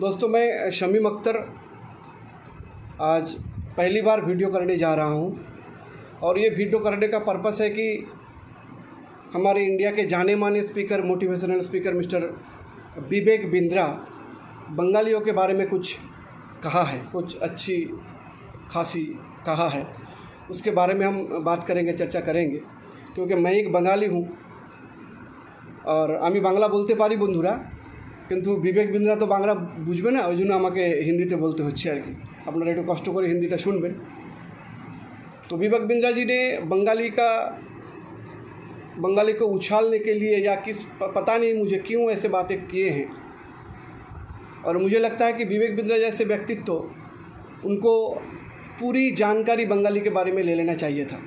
दोस्तों, मैं शमीम अख्तर आज पहली बार वीडियो करने जा रहा हूं और ये वीडियो करने का पर्पस है कि हमारे इंडिया के जाने माने speaker, motivational speaker mister Vivek Bindra बंगालियों के बारे में कुछ कहा है, कुछ अच्छी खासी कहा है। उसके बारे में हम बात करेंगे, चर्चा करेंगे, क्योंकि मैं एक बंगाली हूँ और आमी बांगला बोलते पारी बंधुरा, किन्तु विवेक बिंद्रा तो बांगला बुझबे ना, ओई जोन्नो आमाके हिंदीते बोलते होच्छे आर कि। आपनारा एकटु कष्ट करे हिंदीटा शुनबेन। तो विवेक बिंद्रा जी ने बंगाली को उछालने के लिए या पता नहीं मुझे क्यों ऐसे बातें किए हैं। और मुझे लगता है कि विवेक बिंद्रा जैसे व्यक्तित्व, उनको पूरी जानकारी बंगाली के बारे में ले लेना चाहिए था।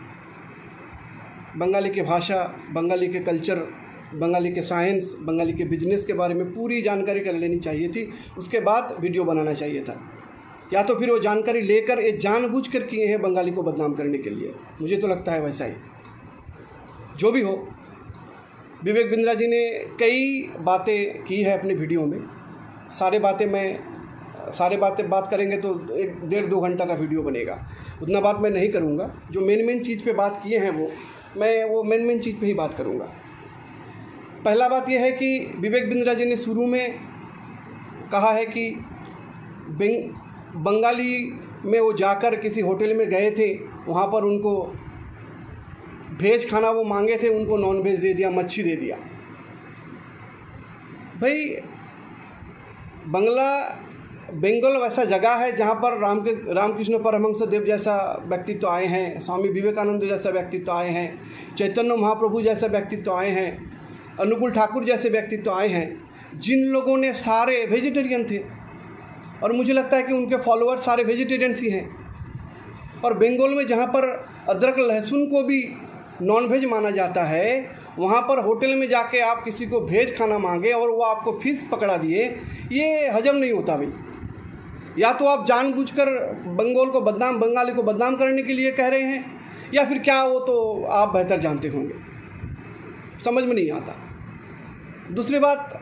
बंगाली की भाषा, बंगाली के कल्चर, बंगाली के साइंस, बंगाली के बिजनेस के बारे में पूरी जानकारी कर लेनी चाहिए थी। उसके बाद वीडियो बनाना चाहिए था। या तो फिर वो जानकारी लेकर ये जानबूझकर किए हैं बंगाली को बदनाम करने के लिए। मुझे तो लगता है वैसा ही। जो भी हो, विवेक बिंद्रा जी ने कई बातें की है अपने वीडियो में। सारे बातें बात करेंगे तो 1.5-2 घंटा का वीडियो बनेगा। उतना बात मैं नहीं करूँगा। जो मेन चीज़ पे बात किए हैं वो मेन चीज़ पे ही बात करूँगा। पहला बात यह है कि विवेक बिंद्रा जी ने शुरू में कहा है कि बंगाली में वो जाकर किसी होटल में गए थे, वहाँ पर उनको वेज खाना वो मांगे थे, उनको नॉन वेज दे दिया, मच्छी दे दिया। भाई, बंगाल वैसा जगह है जहाँ पर रामकृष्ण परमहंस देव जैसा व्यक्तित्व आए हैं, स्वामी विवेकानंद जैसा व्यक्तित्व आए हैं, चैतन्य महाप्रभु जैसा व्यक्तित्व आए हैं, अनुकूल ठाकुर जैसे व्यक्तित्व आए हैं, जिन लोगों ने सारे वेजिटेरियन थे और मुझे लगता है कि उनके फॉलोअर सारे वेजिटेरियंस ही हैं। और बंगाल में जहाँ पर अदरक लहसुन को भी नॉन वेज माना जाता है, वहाँ पर होटल में जाके आप किसी को वेज खाना मांगे और वो आपको फिश पकड़ा दिए, ये हजम नहीं होता भाई। या तो आप जानबूझकर बंगाली को बदनाम करने के लिए कह रहे हैं, या फिर क्या, वो तो आप बेहतर जानते होंगे, समझ में नहीं आता। दूसरी बात,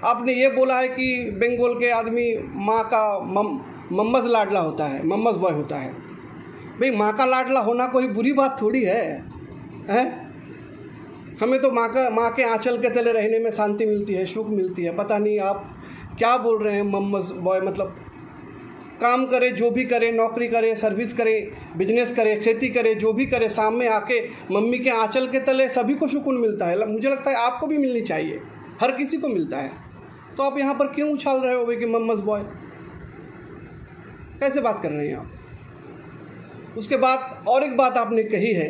आपने ये बोला है कि बंगाल के आदमी माँ का मम्मस लाडला होता है, मम्मस बॉय होता है। भाई, माँ का लाडला होना कोई बुरी बात थोड़ी है, हैं? हमें तो माँ के आंचल के तले रहने में शांति मिलती है, सुख मिलती है। पता नहीं आप क्या बोल रहे हैं। मम्मस बॉय मतलब काम करे, जो भी करे, नौकरी करे, सर्विस करे, बिजनेस करे, खेती करे, जो भी करे, सामने आके मम्मी के आंचल के तले सभी को सुकून मिलता है। मुझे लगता है आपको भी मिलनी चाहिए, हर किसी को मिलता है। तो आप यहाँ पर क्यों उछाल रहे हो भाई कि मम्मस बॉय? कैसे बात कर रहे हैं आप? उसके बाद और एक बात आपने कही है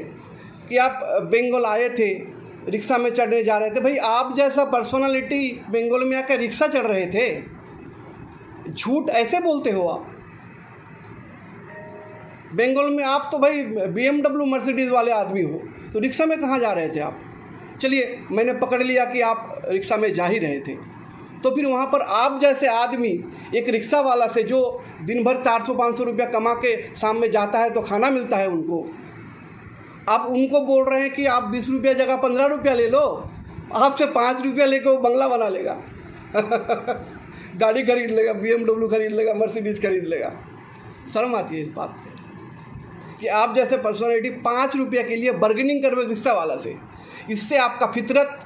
कि आप बंगाल आए थे, रिक्शा में चढ़ने जा रहे थे। भाई, आप जैसा पर्सनालिटी बंगाल में आकर रिक्शा चढ़ रहे थे? झूठ ऐसे बोलते हो आप? बंगाल में आप तो भाई BMW मर्सिडीज़ वाले आदमी हो, तो रिक्शा में कहाँ जा रहे थे आप? चलिए, मैंने पकड़ लिया कि आप रिक्शा में जा ही रहे थे, तो फिर वहाँ पर आप जैसे आदमी एक रिक्शा वाला से, जो दिन भर 400-500 रुपया कमा के शाम में जाता है तो खाना मिलता है उनको, आप उनको बोल रहे हैं कि आप 20 रुपया जगह 15 रुपया ले लो, आपसे 5 रुपया लेकर वो बंगला बना लेगा गाड़ी खरीद लेगा, BMW खरीद लेगा, मर्सिडीज़ खरीद लेगा। शर्म आती है इस बात पे कि आप जैसे पर्सनालिटी 5 रुपया के लिए बार्गेनिंग करवे रिक्शा वाला से। इससे आपका फितरत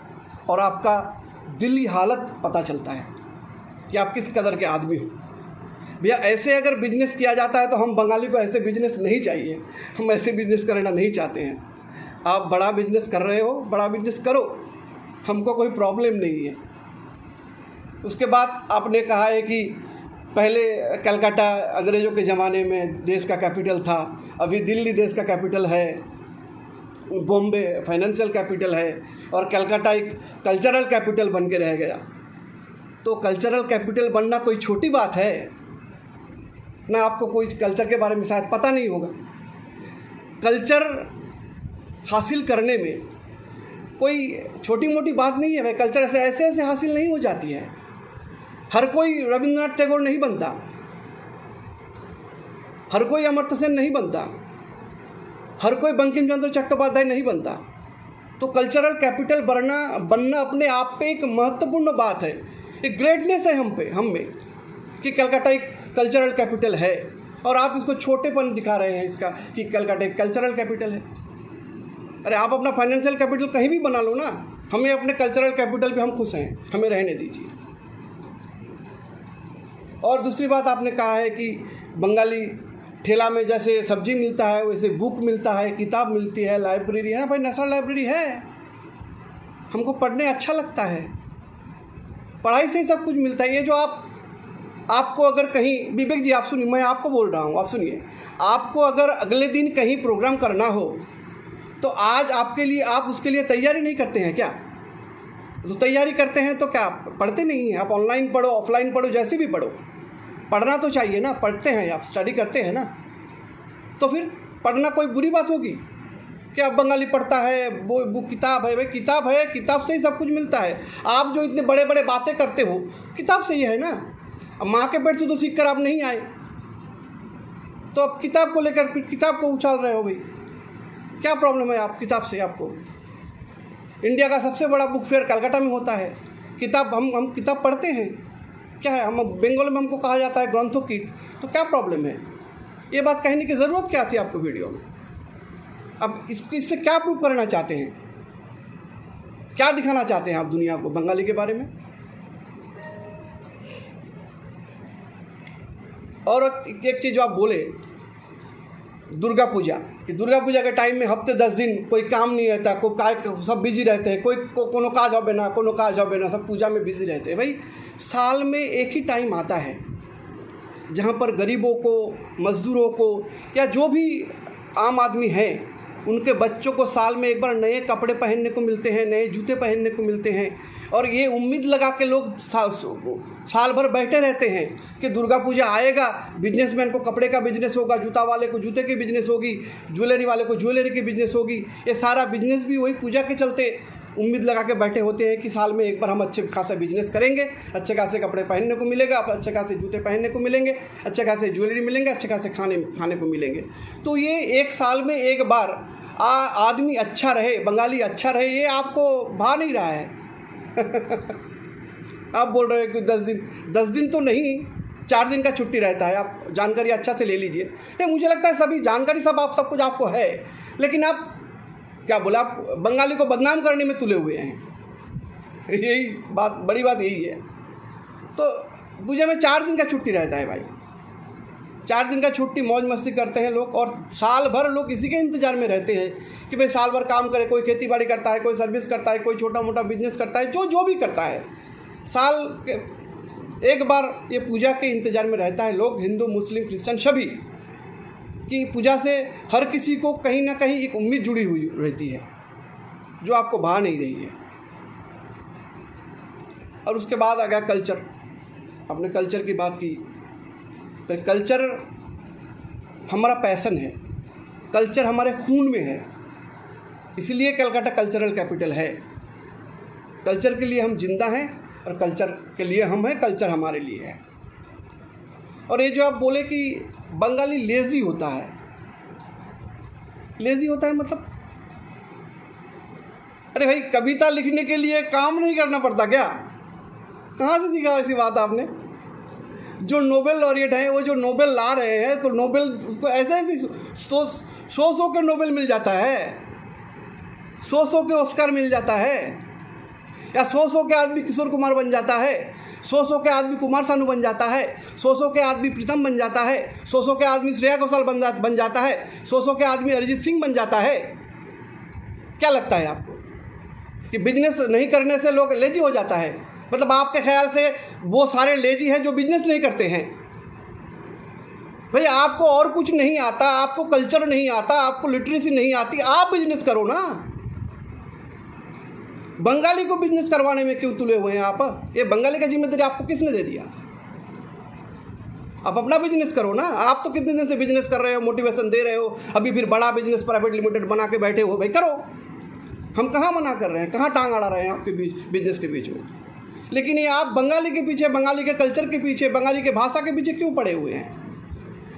और आपका दिली हालत पता चलता है कि आप किस कदर के आदमी हो। भैया, ऐसे अगर बिजनेस किया जाता है तो हम बंगाली को ऐसे बिजनेस नहीं चाहिए, हम ऐसे बिजनेस करना नहीं चाहते हैं। आप बड़ा बिजनेस कर रहे हो, बड़ा बिजनेस करो, हमको कोई प्रॉब्लम नहीं है। उसके बाद आपने कहा है कि पहले कलकत्ता अंग्रेज़ों के ज़माने में देश का कैपिटल था, अभी दिल्ली देश का कैपिटल है, बॉम्बे फाइनेंशियल कैपिटल है, और कलकत्ता एक कल्चरल कैपिटल बन के रह गया। तो कल्चरल कैपिटल बनना कोई छोटी बात है ना? आपको कोई कल्चर के बारे में शायद पता नहीं होगा। कल्चर हासिल करने में कोई छोटी मोटी बात नहीं है भाई। कल्चर ऐसे हासिल नहीं हो जाती है। हर कोई रविंद्रनाथ टैगोर नहीं बनता, हर कोई अमर्त्य सेन नहीं बनता, हर कोई बंकिम चंद्र चट्टोपाध्याय नहीं बनता। तो कल्चरल कैपिटल बनना अपने आप पे एक महत्वपूर्ण बात है, एक ग्रेटनेस है हम में। कि कलकत्ता एक कल्चरल कैपिटल है, और आप इसको छोटेपन दिखा रहे हैं इसका कि कलकत्ता एक कल्चरल कैपिटल है। अरे आप अपना फाइनेंशियल कैपिटल कहीं भी बना लो ना, हमें अपने कल्चरल कैपिटल पे हम खुश हैं, हमें रहने दीजिए। और दूसरी बात आपने कहा है कि बंगाली ठेला में जैसे सब्जी मिलता है वैसे बुक मिलता है, किताब मिलती है, लाइब्रेरी है। भाई नेशनल लाइब्रेरी है, हमको पढ़ने अच्छा लगता है, पढ़ाई से ही सब कुछ मिलता है। ये जो आपको अगर कहीं, विवेक जी आप सुनिए, मैं आपको बोल रहा हूँ, आप सुनिए, आपको अगर अगले दिन कहीं प्रोग्राम करना हो तो आज आपके लिए, आप उसके लिए तैयारी नहीं करते हैं क्या? तो तैयारी करते हैं तो क्या पढ़ते नहीं हैं? आप ऑनलाइन पढ़ो, ऑफलाइन पढ़ो, जैसे भी पढ़ो, पढ़ना तो चाहिए ना। पढ़ते हैं, आप स्टडी करते हैं ना, तो फिर पढ़ना कोई बुरी बात होगी क्या? बंगाली पढ़ता है, वो किताब है, भाई किताब है, किताब से ही सब कुछ मिलता है। आप जो इतने बड़े बड़े बातें करते हो, किताब से ही है ना। अब माँ के पेट से तो सीख कर आप नहीं आए, तो अब किताब को लेकर फिर किताब को उछाल रहे हो। भाई क्या प्रॉब्लम है आप किताब से? आपको इंडिया का सबसे बड़ा बुक फेयर कलकत्ता में होता है, किताब हम किताब पढ़ते हैं, क्या है? हम बंगाल में हमको कहा जाता है ग्रंथों की, तो क्या प्रॉब्लम है? ये बात कहने की ज़रूरत क्या थी आपको वीडियो में? अब इससे क्या प्रूव करना चाहते हैं? क्या दिखाना चाहते हैं आप दुनिया को बंगाली के बारे में? और एक चीज़ जो आप बोले, दुर्गा पूजा, कि दुर्गा पूजा के टाइम में हफ्ते 10 दिन कोई काम नहीं रहता, सब बिजी रहते हैं, कोनो काज हो ना, कोनो काज हो ना, सब पूजा में बिजी रहते हैं। भाई साल में एक ही टाइम आता है जहाँ पर गरीबों को, मज़दूरों को, या जो भी आम आदमी है, उनके बच्चों को साल में एक बार नए कपड़े पहनने को मिलते हैं, नए जूते पहनने को मिलते हैं। और ये उम्मीद लगा के लोग साल भर बैठे रहते हैं कि दुर्गा पूजा आएगा, बिजनेसमैन को कपड़े का बिजनेस होगा, जूता वाले को जूते की बिजनेस होगी, ज्वेलरी वाले को ज्वेलरी की बिजनेस होगी। ये सारा बिजनेस भी वही पूजा के चलते उम्मीद लगा के बैठे होते हैं कि साल में एक बार हम अच्छे खासा बिजनेस करेंगे, अच्छे खासे कपड़े पहनने को मिलेगा, अच्छे खासे जूते पहनने को मिलेंगे, अच्छे खासे ज्वेलरी मिलेंगे, अच्छे खासे खाने को मिलेंगे। तो ये एक साल में एक बार आदमी अच्छा रहे, बंगाली अच्छा रहे, ये आपको भा नहीं रहा है। आप बोल रहे हो कि 10 दिन तो नहीं, 4 दिन का छुट्टी रहता है। आप जानकारी अच्छा से ले लीजिए। नहीं, मुझे लगता है सभी जानकारी सब कुछ आपको है, लेकिन आप क्या बोला, आप बंगाली को बदनाम करने में तुले हुए हैं। यही बात, बड़ी बात यही है। तो पूजा में 4 दिन का छुट्टी रहता है भाई, 4 दिन का छुट्टी, मौज मस्ती करते हैं लोग, और साल भर लोग इसी के इंतज़ार में रहते हैं कि भाई साल भर काम करे। कोई खेती बाड़ी करता है, कोई सर्विस करता है, कोई छोटा मोटा बिजनेस करता है, जो भी करता है, साल के एक बार ये पूजा के इंतज़ार में रहता है लोग, हिंदू मुस्लिम क्रिश्चियन सभी, कि पूजा से हर किसी को कहीं ना कहीं एक उम्मीद जुड़ी हुई रहती है जो आपको भा नहीं रही है। और उसके बाद आ गया कल्चर। आपने कल्चर की बात की, तो कल्चर हमारा पैशन है, कल्चर हमारे खून में है, इसलिए कलकत्ता कल्चरल कैपिटल है। कल्चर के लिए हम जिंदा हैं और कल्चर के लिए हम हैं, कल्चर हमारे लिए है। और ये जो आप बोले कि बंगाली लेज़ी होता है, लेज़ी होता है मतलब, अरे भाई कविता लिखने के लिए काम नहीं करना पड़ता क्या? कहाँ से सीखा ऐसी बात आपने? जो नोबेल लॉरिएट हैं, वो जो नोबेल ला रहे हैं, तो नोबेल उसको ऐसे 100 के नोबेल मिल जाता है, 100 के ऑस्कर मिल जाता है, या 100 के आदमी किशोर कुमार बन जाता है, 100 के आदमी कुमार सानू बन जाता है, 100 के आदमी प्रीतम बन जाता है, 100 के आदमी श्रेया घोषाल बन जाता है, 100 के आदमी अरिजीत सिंह बन जाता है। क्या लगता है आपको कि बिजनेस नहीं करने से लोग लेजी हो जाता है? मतलब आपके ख्याल से वो सारे लेजी हैं जो बिजनेस नहीं करते हैं? भाई आपको और कुछ नहीं आता, आपको कल्चर नहीं आता, आपको लिटरेसी नहीं आती, आप बिजनेस करो ना। बंगाली को बिजनेस करवाने में क्यों तुले हुए हैं आप? ये बंगाली का जिम्मेदारी आपको किसने दे दिया? आप अपना बिजनेस करो ना। आप तो कितने दिन से बिजनेस कर रहे हो, मोटिवेशन दे रहे हो, अभी फिर बड़ा बिजनेस प्राइवेट लिमिटेड बना के बैठे हो। भाई करो, हम कहाँ मना कर रहे हैं, कहाँ टांग अड़ा रहे हैं आपके बीच, बिजनेस के बीच में। लेकिन ये आप बंगाली के पीछे, बंगाली के कल्चर के पीछे, बंगाली के भाषा के पीछे क्यों पड़े हुए हैं?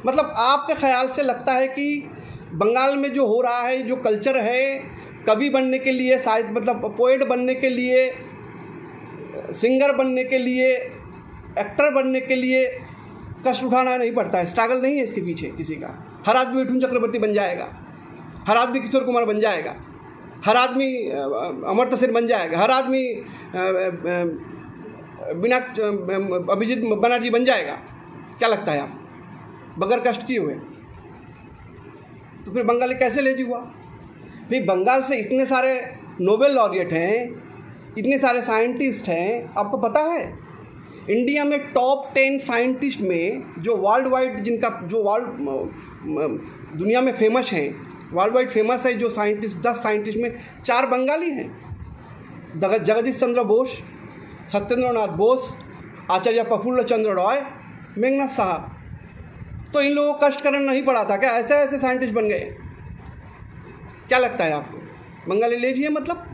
मतलब आपके ख्याल से लगता है कि बंगाल में जो हो रहा है, जो कल्चर है, कवि बनने के लिए, शायद मतलब पोएट बनने के लिए, सिंगर बनने के लिए, एक्टर बनने के लिए, कष्ट उठाना नहीं पड़ता है, स्ट्रगल नहीं है इसके पीछे किसी का। हर आदमी मिठुन चक्रवर्ती बन जाएगा, हर आदमी किशोर कुमार बन जाएगा, हर आदमी अमर्त्य सेन बन जाएगा, हर आदमी बिना अभिजीत बनर्जी बन जाएगा। क्या लगता है आप, बगैर कष्ट किए हुए? तो फिर बंगाली कैसे लेजी हुआ? भाई बंगाल से इतने सारे नोबेल लॉरिएट हैं, इतने सारे साइंटिस्ट हैं, आपको पता है इंडिया में टॉप 10 साइंटिस्ट में जो वर्ल्ड वाइड, जिनका जो वर्ल्ड दुनिया में फेमस हैं, वर्ल्ड वाइड फेमस है जो साइंटिस्ट, 10 साइंटिस्ट में 4 बंगाली हैं। जगदीश चंद्र बोस, सत्येंद्रनाथ बोस, आचार्य प्रफुल्ल चंद्र रॉय, मेघनाथ साहा। तो इन लोगों को कष्ट करना नहीं पड़ा था क्या? ऐसे ऐसे साइंटिस्ट बन गए। क्या लगता है आपको, बंगाली लेजी है मतलब?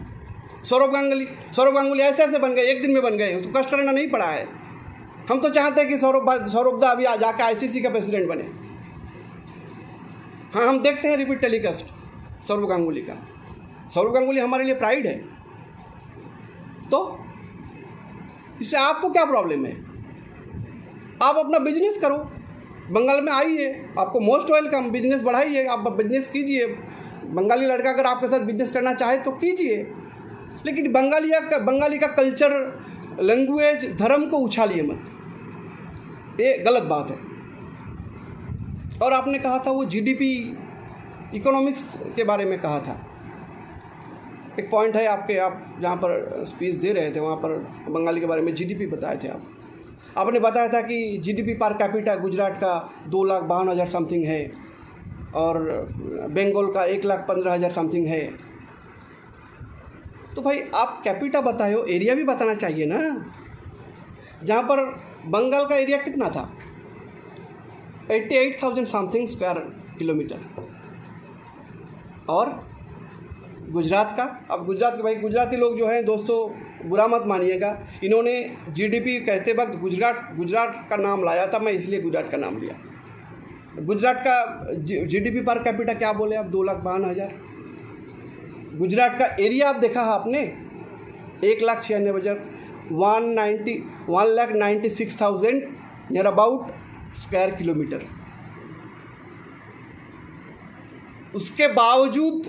सौरभ गांगुली ऐसे ऐसे बन गए, एक दिन में बन गए, उसको कष्ट करना नहीं पड़ा है। हम तो चाहते हैं कि सौरभ दा अभी आ जाकर आईसीसी का प्रेसिडेंट बने। हाँ, हम देखते हैं रिपीट टेलीकास्ट सौरभ गांगुली का। सौरभ गांगुली हमारे लिए प्राइड है। तो इससे आपको क्या प्रॉब्लम है? आप अपना बिजनेस करो, बंगाल में आइए, आपको मोस्ट वेलकम, बिजनेस बढ़ाइए, आप बिजनेस कीजिए। बंगाली लड़का अगर आपके साथ बिजनेस करना चाहे तो कीजिए, लेकिन बंगाली का कल्चर, लैंग्वेज, धर्म को उछालिए मत, ये गलत बात है। और आपने कहा था वो जीडीपी इकोनॉमिक्स के बारे में कहा था। एक पॉइंट है आपके, आप जहाँ पर स्पीच दे रहे थे वहाँ पर बंगाली के बारे में जीडीपी बताए थे आपने बताया था कि जीडीपी पर कैपिटा गुजरात का 2,52,000 समथिंग है और बंगाल का 1,15,000 समथिंग है। तो भाई आप कैपिटा बताए हो, एरिया भी बताना चाहिए ना। जहाँ पर बंगाल का एरिया कितना था, 88,000 समथिंग स्क्वायर किलोमीटर, और गुजरात का, अब गुजरात के भाई गुजराती लोग जो हैं दोस्तों बुरा मत मानिएगा, इन्होंने जीडीपी कहते वक्त गुजरात का नाम लाया था, मैं इसलिए गुजरात का नाम लिया। गुजरात का जीडीपी पर कैपिटा क्या बोले आप, 2,52,000। गुजरात का एरिया आप देखा है आपने, 1,96,000, 1,96,000 नियर अबाउट स्क्वायर किलोमीटर। उसके बावजूद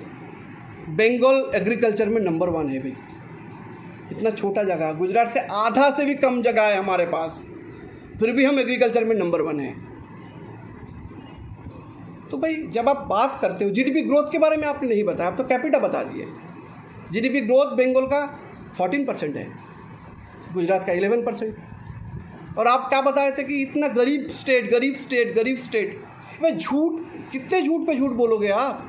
बंगाल एग्रीकल्चर में नंबर 1 है भाई। इतना छोटा जगह, गुजरात से आधा से भी कम जगह है हमारे पास, फिर भी हम एग्रीकल्चर में नंबर 1 है। तो भाई जब आप बात करते हो, जीडीपी ग्रोथ के बारे में आपने नहीं बताया, आप तो कैपिटा बता दिए। जीडीपी ग्रोथ बंगाल का 14% है, गुजरात का 11%। और आप क्या बताए थे कि इतना गरीब स्टेट। भाई झूठ, कितने झूठ पे झूठ बोलोगे आप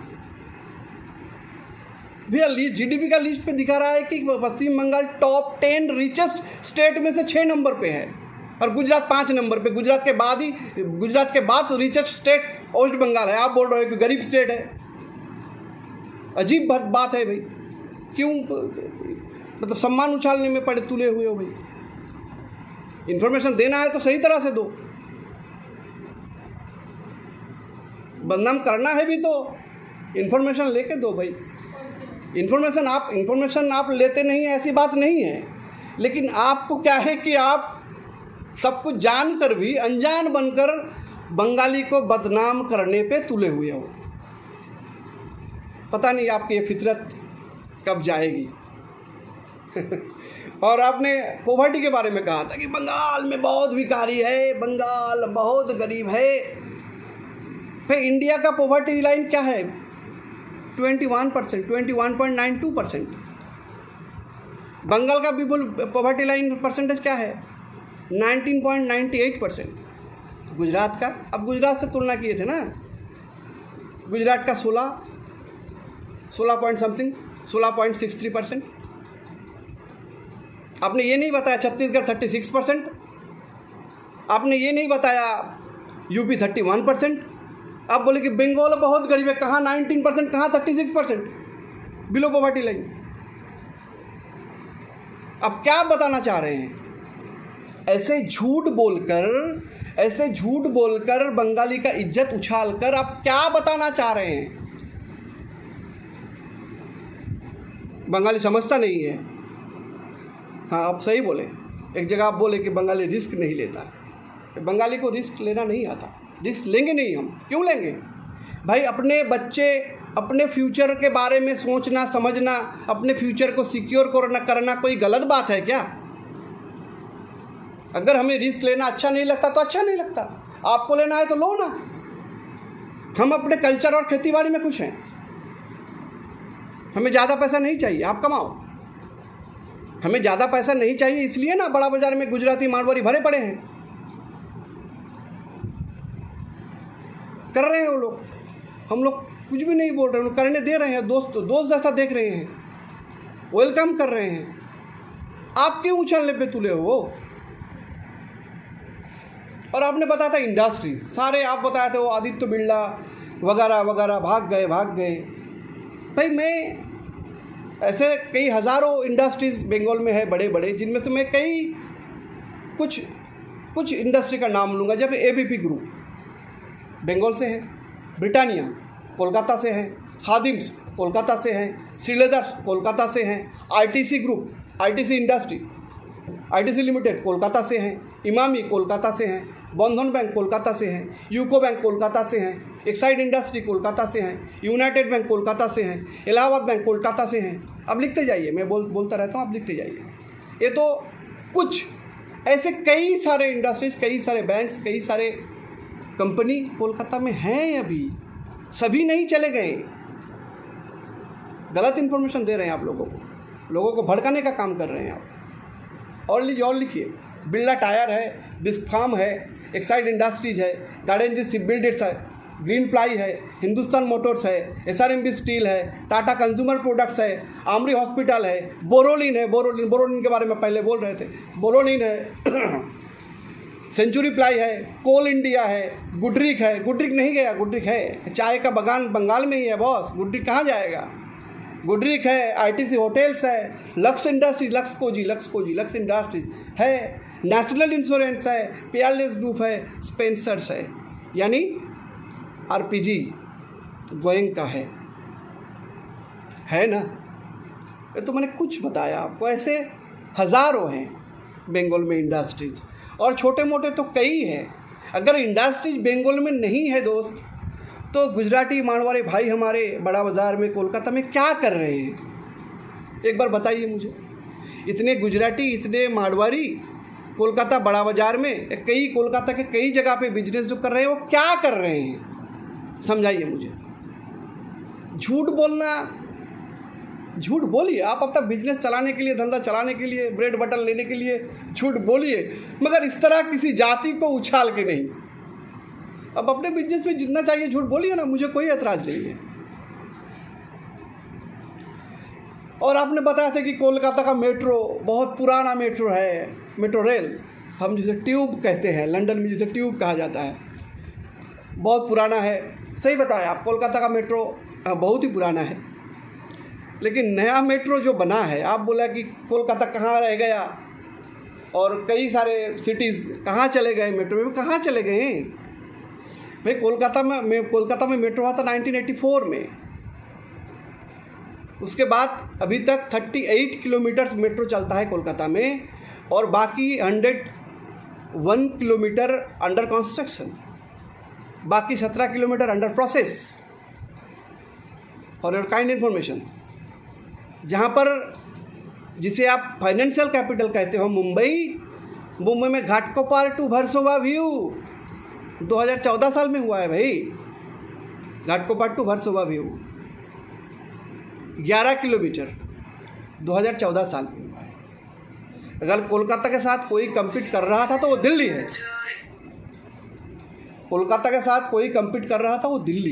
भैया। जीडीपी का लिस्ट पे दिखा रहा है कि पश्चिम बंगाल टॉप 10 रिचेस्ट स्टेट में से 6 नंबर पे है, और गुजरात 5 नंबर पे। गुजरात के बाद रिचेस्ट स्टेट वेस्ट बंगाल है। आप बोल रहे हो कि गरीब स्टेट है। अजीब बात है भाई, क्यों मतलब सम्मान उछालने में पड़े तुले हुए हो भाई। इन्फॉर्मेशन देना है तो सही तरह से दो, बदनाम करना है भी तो इन्फॉर्मेशन लेके दो भाई। इन्फॉर्मेशन आप लेते नहीं है, ऐसी बात नहीं है, लेकिन आपको क्या है कि आप सब कुछ जानकर भी अनजान बनकर बंगाली को बदनाम करने पे तुले हुए हो। पता नहीं आपकी ये फितरत कब जाएगी। और आपने पॉवर्टी के बारे में कहा था कि बंगाल में बहुत भिखारी है, बंगाल बहुत गरीब है। फिर इंडिया का पॉवर्टी लाइन क्या है, 21%, 21.92%। बंगाल का पीपल पॉवर्टी लाइन परसेंटेज क्या है, 19.98%। गुजरात का, अब गुजरात से तुलना किए थे ना, गुजरात का 16 पॉइंट समथिंग, 16.63%। आपने ये नहीं बताया छत्तीसगढ़ 36%, आपने ये नहीं बताया यूपी 31%। आप बोले कि बंगाल बहुत गरीब है, कहाँ 19%, कहाँ 36%, बिलो पॉवर्टी लाइन। अब क्या बताना चाह रहे हैं? ऐसे झूठ बोलकर बंगाली का इज्जत उछालकर आप क्या बताना चाह रहे हैं? बंगाली समझता नहीं है। हाँ, आप सही बोले। एक जगह आप बोले कि बंगाली रिस्क नहीं लेता, बंगाली को रिस्क लेना नहीं आता, रिस्क लेंगे नहीं हम। क्यों लेंगे भाई? अपने बच्चे, अपने फ्यूचर के बारे में सोचना समझना, अपने फ्यूचर को सिक्योर करना कोई गलत बात है क्या? अगर हमें रिस्क लेना अच्छा नहीं लगता तो अच्छा नहीं लगता, आपको लेना है तो लो ना। हम अपने कल्चर और खेतीबाड़ी में खुश हैं, हमें ज़्यादा पैसा नहीं चाहिए, आप कमाओ। हमें ज़्यादा पैसा नहीं चाहिए, इसलिए ना बड़ा बाजार में गुजराती मारवाड़ी भरे पड़े हैं, कर रहे हैं वो लोग। हम लोग कुछ भी नहीं बोल रहे, उनको करने दे रहे हैं, दोस्त जैसा देख रहे हैं, वेलकम कर रहे हैं। आप क्यों उछलने पे तुले हो? और आपने बताया था इंडस्ट्रीज, सारे आप बताए थे वो आदित्य बिरला वगैरह वगैरह भाग गए। भाई मैं ऐसे कई हज़ारों इंडस्ट्रीज़ बंगाल में है बड़े बड़े, जिनमें से मैं कुछ इंडस्ट्री का नाम लूँगा। जब एबीपी ग्रुप बंगाल से है, ब्रिटानिया कोलकाता से है, खादिम्स कोलकाता से हैं, श्रीलेदर्स कोलकाता से हैं, ITC group, ITC industry, ITC limited Kolkata से हैं, इमामी कोलकाता से हैं, बंधन बैंक कोलकाता से हैं, यूको बैंक कोलकाता से हैं, एक्साइड इंडस्ट्री कोलकाता से हैं, यूनाइटेड बैंक कोलकाता से हैं, इलाहाबाद बैंक कोलकाता से हैं। अब लिखते जाइए, मैं बोलता रहता हूँ, आप लिखते जाइए। ये तो कुछ ऐसे कई सारे इंडस्ट्रीज, कई सारे बैंक्स, कई सारे कंपनी कोलकाता में हैं अभी, सभी नहीं चले गए। गलत इन्फॉर्मेशन दे रहे हैं आप लोगों को भड़काने का काम कर रहे हैं आप। और लीजिए और लिखिए, बिरला टायर है, बिस्फार्म है, एक्साइड इंडस्ट्रीज है, गार्डन शिप बिल्डर्स है, ग्रीन प्लाई है, हिंदुस्तान मोटर्स है, एसआरएमबी स्टील है, टाटा कंज्यूमर प्रोडक्ट्स है, आमरी हॉस्पिटल है, बोरोलिन है, बोरोलिन के बारे में पहले बोल रहे थे, बोरोलिन है, सेंचुरी प्लाई है, कोल इंडिया है, गुडरिक है, गुडरिक नहीं गया, गुडरिक है, चाय का बगान बंगाल में ही है बॉस, गुडरिक कहाँ जाएगा? गुडरिक है, आईटीसी होटल्स है, लक्स इंडस्ट्रीज, लक्स इंडस्ट्रीज है, नेशनल इंश्योरेंस है, पेयरलेस ग्रुप है, स्पेंसर्स है, यानी आरपीजी गोइंग का है ना। ये तो मैंने कुछ बताया आपको, ऐसे हज़ारों हैं बंगाल में इंडस्ट्रीज, और छोटे मोटे तो कई हैं। अगर इंडस्ट्रीज बंगाल में नहीं है दोस्त, तो गुजराती मारवाड़ी भाई हमारे बड़ा बाज़ार में कोलकाता में क्या कर रहे हैं? एक बार बताइए मुझे। इतने गुजराती, इतने मारवाड़ी कोलकाता बड़ा बाज़ार में, कई कोलकाता के कई जगह पे बिजनेस जो कर रहे हैं, वो क्या कर रहे हैं? समझाइए मुझे। झूठ बोलिए, आप अपना बिजनेस चलाने के लिए, धंधा चलाने के लिए, ब्रेड बटर लेने के लिए झूठ बोलिए, मगर इस तरह किसी जाति को उछाल के नहीं। अब अपने बिजनेस में जितना चाहिए झूठ बोलिए ना, मुझे कोई एतराज़ नहीं है। और आपने बताया था कि कोलकाता का मेट्रो बहुत पुराना मेट्रो है, मेट्रो रेल, हम जिसे ट्यूब कहते हैं, लंदन में जिसे ट्यूब कहा जाता है, बहुत पुराना है। सही बताया आप, कोलकाता का मेट्रो बहुत ही पुराना है। लेकिन नया मेट्रो जो बना है, आप बोला कि कोलकाता कहाँ रह गया, और कई सारे सिटीज़ कहाँ चले गए मेट्रो में, कहाँ चले गए भाई? कोलकाता में मेट्रो हुआ था 1984 में। उसके बाद अभी तक 38 किलोमीटर मेट्रो चलता है कोलकाता में, और बाकी 101 किलोमीटर अंडर कंस्ट्रक्शन, बाकी 17 kilometre under process. For your kind information, जहाँ पर जिसे आप फाइनेंशियल कैपिटल कहते हो, मुंबई में घाटकोपर टू वर्सोवा व्यू 2014 साल में हुआ है भाई। घाटकोपर टू वर्सोवा व्यू 11 किलोमीटर 2014 साल में हुआ है। अगर कोलकाता के साथ कोई कम्पीट कर रहा था तो वो दिल्ली है। कोलकाता के साथ कोई कम्पीट कर रहा था वो दिल्ली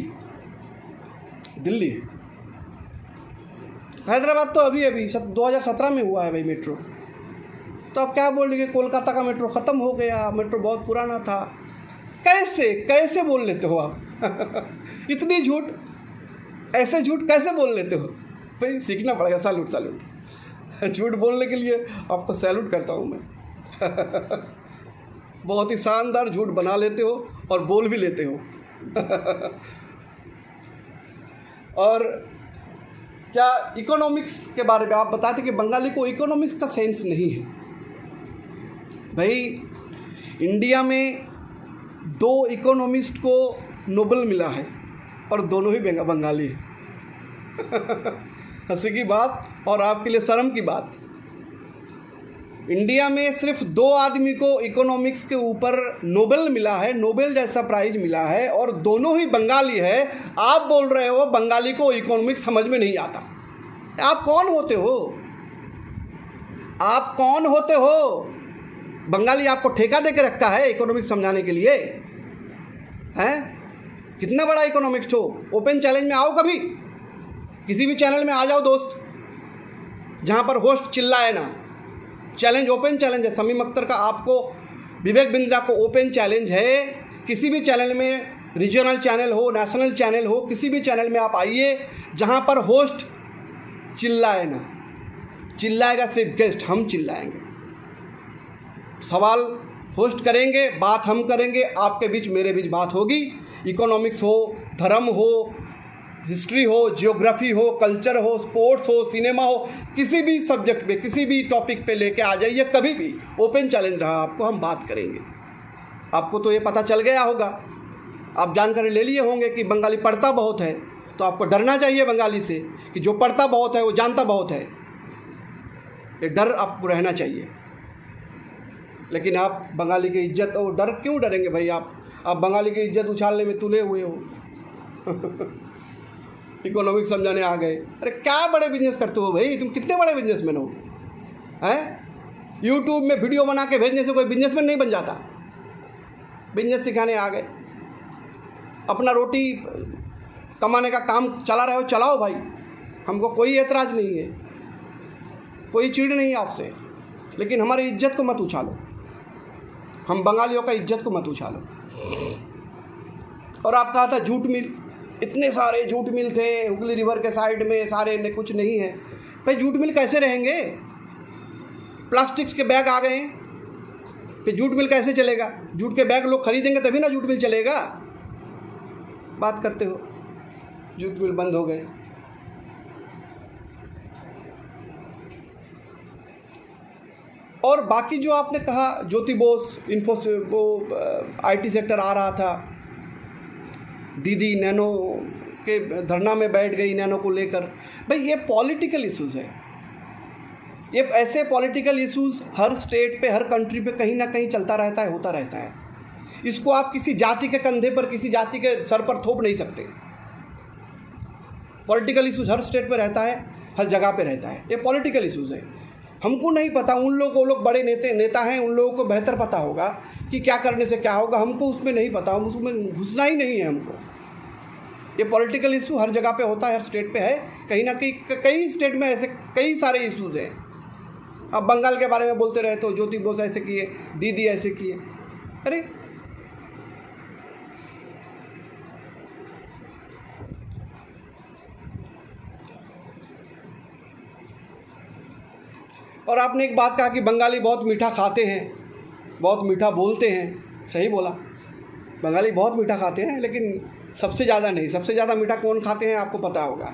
है। हैदराबाद तो अभी 2017 में हुआ है भाई मेट्रो। तो आप क्या बोल रहे कि कोलकाता का मेट्रो ख़त्म हो गया, मेट्रो बहुत पुराना था? कैसे बोल लेते हो आप? इतनी झूठ, ऐसे झूठ कैसे बोल लेते हो भाई? सीखना पड़ेगा। सैल्यूट झूठ बोलने के लिए आपको सैल्यूट करता हूँ मैं। बहुत ही शानदार झूठ बना लेते हो और बोल भी लेते हो। और क्या इकोनॉमिक्स के बारे में आप बताते कि बंगाली को इकोनॉमिक्स का सेंस नहीं है। भाई इंडिया में 2 इकोनॉमिस्ट को नोबेल मिला है और दोनों ही बंगाली हैं। हंसी की बात और आपके लिए शर्म की बात, इंडिया में सिर्फ 2 आदमी को इकोनॉमिक्स के ऊपर नोबेल मिला है, नोबेल जैसा प्राइज मिला है, और दोनों ही बंगाली है। आप बोल रहे हो बंगाली को इकोनॉमिक्स समझ में नहीं आता। आप कौन होते हो? आप कौन होते हो? बंगाली आपको ठेका दे के रखा है इकोनॉमिक्स समझाने के लिए? हैं? कितना बड़ा इकोनॉमिक्स हो? ओपन चैलेंज में आओ, कभी किसी भी चैनल में आ जाओ दोस्त, जहाँ पर होस्ट चिल्लाए ना। चैलेंज, ओपन चैलेंज है समीम अख्तर का, आपको, विवेक बिंद्रा को ओपन चैलेंज है। किसी भी चैनल में, रीजनल चैनल हो, नेशनल चैनल हो, किसी भी चैनल में आप आइए जहाँ पर होस्ट चिल्लाए ना। चिल्लाएगा सिर्फ गेस्ट, हम चिल्लाएंगे। सवाल होस्ट करेंगे, बात हम करेंगे, आपके बीच मेरे बीच बात होगी। इकोनॉमिक्स हो, धर्म हो, हिस्ट्री हो, जियोग्राफी हो, कल्चर हो, स्पोर्ट्स हो, सिनेमा हो, किसी भी सब्जेक्ट पे, किसी भी टॉपिक पे लेके आ जाइए, कभी भी ओपन चैलेंज रहा आपको, हम बात करेंगे। आपको तो ये पता चल गया होगा, आप जानकारी ले लिए होंगे कि बंगाली पढ़ता बहुत है, तो आपको डरना चाहिए बंगाली से कि जो पढ़ता बहुत है वो जानता बहुत है। ये डर आपको रहना चाहिए। लेकिन आप बंगाली की इज्जत, और डर क्यों डरेंगे भाई? आप बंगाली की इज्जत उछालने में तुले हुए हो। इकोनॉमिक्स समझाने आ गए। अरे क्या बड़े बिजनेस करते हो भाई? तुम कितने बड़े बिजनेसमैन हो? हैं? यूट्यूब में वीडियो बना के भेजने से कोई बिजनेसमैन नहीं बन जाता। बिजनेस सिखाने आ गए। अपना रोटी कमाने का काम चला रहे हो, चलाओ भाई, हमको कोई एतराज़ नहीं है, कोई चिढ़ नहीं है आपसे। लेकिन हमारी इज्जत को मत उछालो, हम बंगालियों का इज्जत को मत उछालो। और आप कहा था जूट मिल, इतने सारे जूट मिल थे हुगली रिवर के साइड में, सारे ने कुछ नहीं है। भाई जूट मिल कैसे रहेंगे? प्लास्टिक्स के बैग आ गए हैं, फिर जूट मिल कैसे चलेगा? जूट के बैग लोग खरीदेंगे तभी ना जूट मिल चलेगा। बात करते हो, जूट मिल बंद हो गए। और बाकी जो आपने कहा, ज्योति बोस, इन्फोसिस, वो आईटी सेक्टर आ रहा था, दीदी नैनो के धरना में बैठ गई नैनो को लेकर। भाई ये पॉलिटिकल इश्यूज़ है, ये ऐसे पॉलिटिकल इश्यूज़ हर स्टेट पे, हर कंट्री पे कहीं ना कहीं चलता रहता है, होता रहता है। इसको आप किसी जाति के कंधे पर, किसी जाति के सर पर थोप नहीं सकते। पॉलिटिकल इश्यूज़ हर स्टेट पे रहता है, हर जगह पे रहता है। ये पॉलिटिकल इश्यूज़ है। हमको नहीं पता, उन लोग, वो लोग बड़े नेता हैं, उन लोगों को बेहतर पता होगा कि क्या करने से क्या होगा। हमको उसमें नहीं पता, हम उसमें घुसना ही नहीं है हमको। ये पॉलिटिकल इशू हर जगह पे होता है, हर स्टेट पे है। कहीं ना कहीं कई स्टेट में ऐसे कई सारे इश्यूज़ हैं। अब बंगाल के बारे में बोलते रहे तो ज्योति बोस ऐसे किए, दीदी ऐसे किए। अरे और आपने एक बात कहा कि बंगाली बहुत मीठा खाते हैं, बहुत मीठा बोलते हैं। सही बोला, बंगाली बहुत मीठा खाते हैं, लेकिन सबसे ज़्यादा नहीं। सबसे ज़्यादा मीठा कौन खाते हैं आपको पता होगा।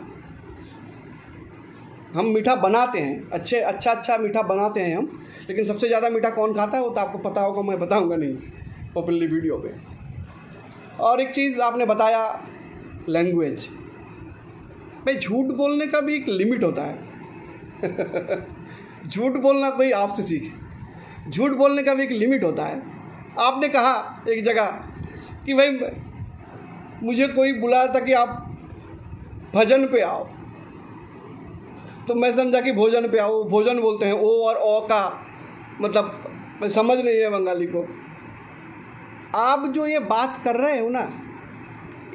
हम मीठा बनाते हैं, अच्छा मीठा बनाते हैं हम, लेकिन सबसे ज़्यादा मीठा कौन खाता है वो तो आपको पता होगा, मैं बताऊंगा नहीं ओपनली वीडियो पे। और एक चीज़ आपने बताया, लैंग्वेज। भाई झूठ बोलने का भी एक लिमिट होता है। झूठ बोलना कोई आपसे सीखे, झूठ बोलने का भी एक लिमिट होता है। आपने कहा एक जगह कि भाई मुझे कोई बुलाया था कि आप भजन पे आओ, तो मैं समझा कि भोजन पे आओ। भोजन बोलते हैं ओ और ओ का मतलब समझ नहीं है बंगाली को। आप जो ये बात कर रहे हो ना,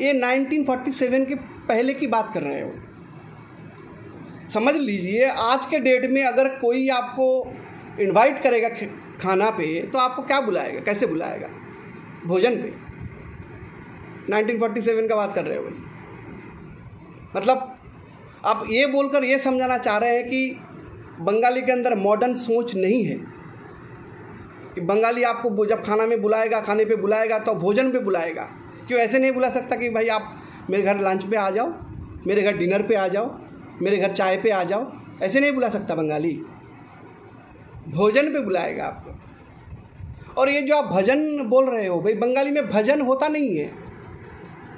ये 1947 के पहले की बात कर रहे हो। समझ लीजिए, आज के डेट में अगर कोई आपको इनवाइट करेगा खाना पे, तो आपको क्या बुलाएगा, कैसे बुलाएगा? भोजन पे। 1947 का बात कर रहे हो भाई। मतलब आप ये बोलकर ये समझाना चाह रहे हैं कि बंगाली के अंदर मॉडर्न सोच नहीं है, कि बंगाली आपको जब खाना में बुलाएगा, खाने पे बुलाएगा तो भोजन पे बुलाएगा। क्यों ऐसे नहीं बुला सकता कि भाई आप मेरे घर लंच पे आ जाओ, मेरे घर डिनर पे आ जाओ, मेरे घर चाय पे आ जाओ? ऐसे नहीं बुला सकता बंगाली, भोजन पे बुलाएगा आपको। और ये जो आप भजन बोल रहे हो भाई, बंगाली में भजन होता नहीं है।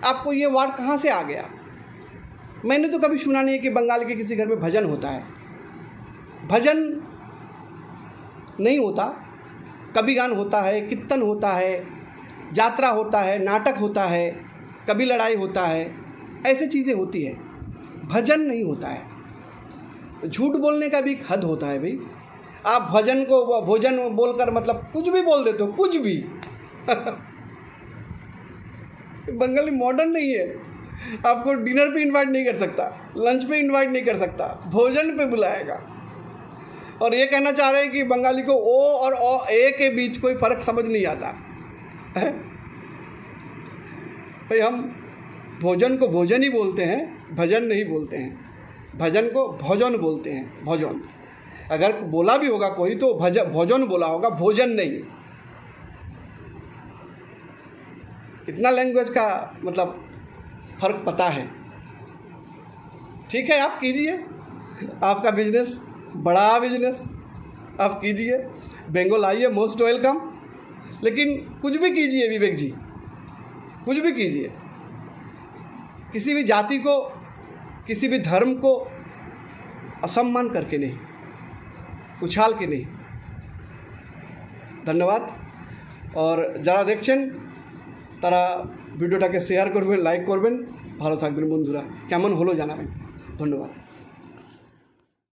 आपको ये वर्ड कहाँ से आ गया? मैंने तो कभी सुना नहीं है कि बंगाल के किसी घर में भजन होता है। भजन नहीं होता, कभी गान होता है, कीर्तन होता है, यात्रा होता है, नाटक होता है, कभी लड़ाई होता है, ऐसी चीज़ें होती है। भजन नहीं होता है। झूठ बोलने का भी एक हद होता है भाई। आप भजन को भोजन बोलकर मतलब कुछ भी बोल देते हो, कुछ भी। बंगाली मॉडर्न नहीं है। आपको डिनर पे इनवाइट नहीं कर सकता, लंच पे इनवाइट नहीं कर सकता, भोजन पे बुलाएगा। और ये कहना चाह रहे हैं कि बंगाली को ओ और ए के बीच कोई फ़र्क समझ नहीं आता है। भाई हम भोजन को भोजन ही बोलते हैं, भजन नहीं बोलते हैं। भजन को भोजन बोलते हैं, भोजन। अगर बोला भी होगा कोई तो भोजन बोला होगा, भोजन नहीं। इतना लैंग्वेज का मतलब फ़र्क पता है। ठीक है, आप कीजिए, आपका बिजनेस बड़ा बिजनेस आप कीजिए, बंगाल आइए, मोस्ट वेलकम। लेकिन कुछ भी कीजिए विवेक जी, कुछ भी कीजिए, किसी भी जाति को, किसी भी धर्म को असम्मान करके नहीं, उछाल के नहीं। ধন্যবাদ। और যারা দেখছেন তারা ভিডিওটাকে শেয়ার করবেন, লাইক করবেন, ভালো থাকবেন বন্ধুরা। কেমন হলো জানাবেন। ধন্যবাদ।